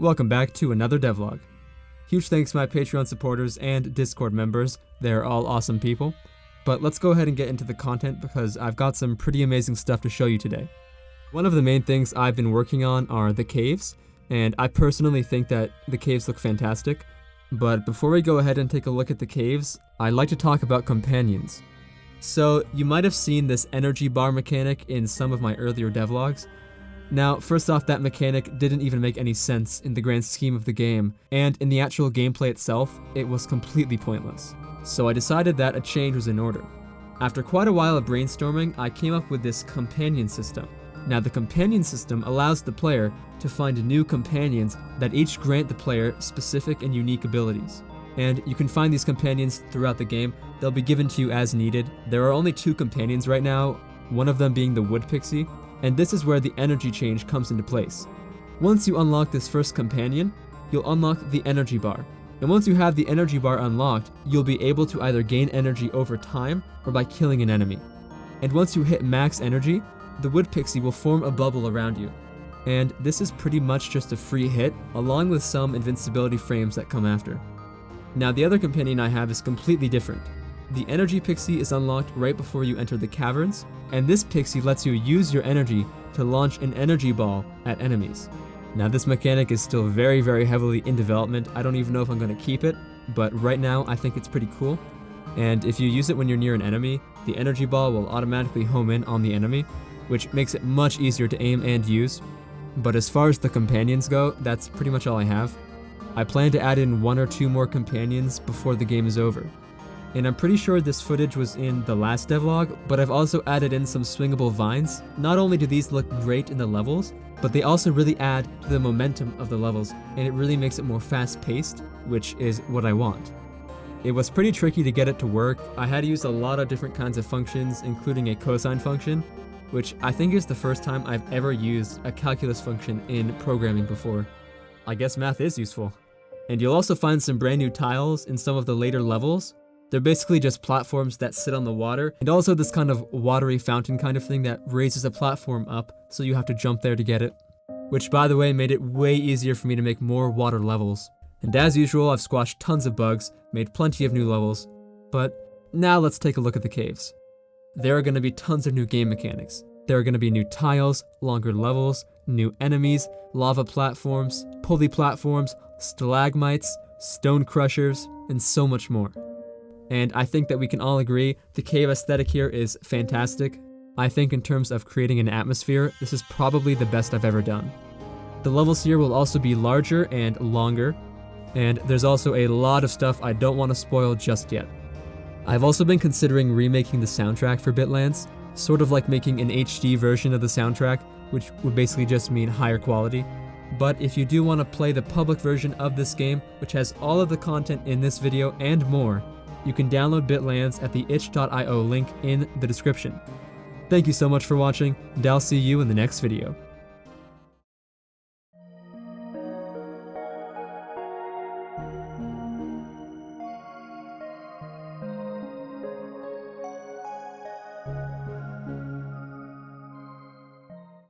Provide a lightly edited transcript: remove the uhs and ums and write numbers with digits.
Welcome back to another devlog. Huge thanks to my Patreon supporters and Discord members, they're all awesome people. But let's go ahead and get into the content because I've got some pretty amazing stuff to show you today. One of the main things I've been working on are the caves, and I personally think that the caves look fantastic. But before we go ahead and take a look at the caves, I'd like to talk about companions. So you might have seen this energy bar mechanic in some of my earlier devlogs. Now, first off, that mechanic didn't even make any sense in the grand scheme of the game, and in the actual gameplay itself, it was completely pointless. So I decided that a change was in order. After quite a while of brainstorming, I came up with this companion system. Now, the companion system allows the player to find new companions that each grant the player specific and unique abilities. And you can find these companions throughout the game. They'll be given to you as needed. There are only 2 companions right now, one of them being the wood pixie, and this is where the energy change comes into place. Once you unlock this first companion, you'll unlock the energy bar. And once you have the energy bar unlocked, you'll be able to either gain energy over time or by killing an enemy. And once you hit max energy, the wood pixie will form a bubble around you. And this is pretty much just a free hit, along with some invincibility frames that come after. Now, the other companion I have is completely different. The energy pixie is unlocked right before you enter the caverns, and this pixie lets you use your energy to launch an energy ball at enemies. Now, this mechanic is still very heavily in development. I don't even know if I'm going to keep it, but right now I think it's pretty cool. And if you use it when you're near an enemy, the energy ball will automatically home in on the enemy, which makes it much easier to aim and use. But as far as the companions go, that's pretty much all I have. I plan to add in 1 or 2 more companions before the game is over. And I'm pretty sure this footage was in the last devlog, but I've also added in some swingable vines. Not only do these look great in the levels, but they also really add to the momentum of the levels, and it really makes it more fast-paced, which is what I want. It was pretty tricky to get it to work. I had to use a lot of different kinds of functions, including a cosine function, which I think is the first time I've ever used a calculus function in programming before. I guess math is useful. And you'll also find some brand new tiles in some of the later levels. They're basically just platforms that sit on the water, and also this kind of watery fountain kind of thing that raises a platform up, so you have to jump there to get it. Which, by the way, made it way easier for me to make more water levels. And as usual, I've squashed tons of bugs, made plenty of new levels. But now let's take a look at the caves. There are going to be tons of new game mechanics. There are going to be new tiles, longer levels, new enemies, lava platforms, pulley platforms, stalagmites, stone crushers, and so much more. And I think that we can all agree the cave aesthetic here is fantastic. I think in terms of creating an atmosphere, this is probably the best I've ever done. The levels here will also be larger and longer, and there's also a lot of stuff I don't want to spoil just yet. I've also been considering remaking the soundtrack for Bitlands, sort of like making an HD version of the soundtrack, which would basically just mean higher quality. But if you do want to play the public version of this game, which has all of the content in this video and more, you can download Bitlands at the itch.io link in the description. Thank you so much for watching, and I'll see you in the next video.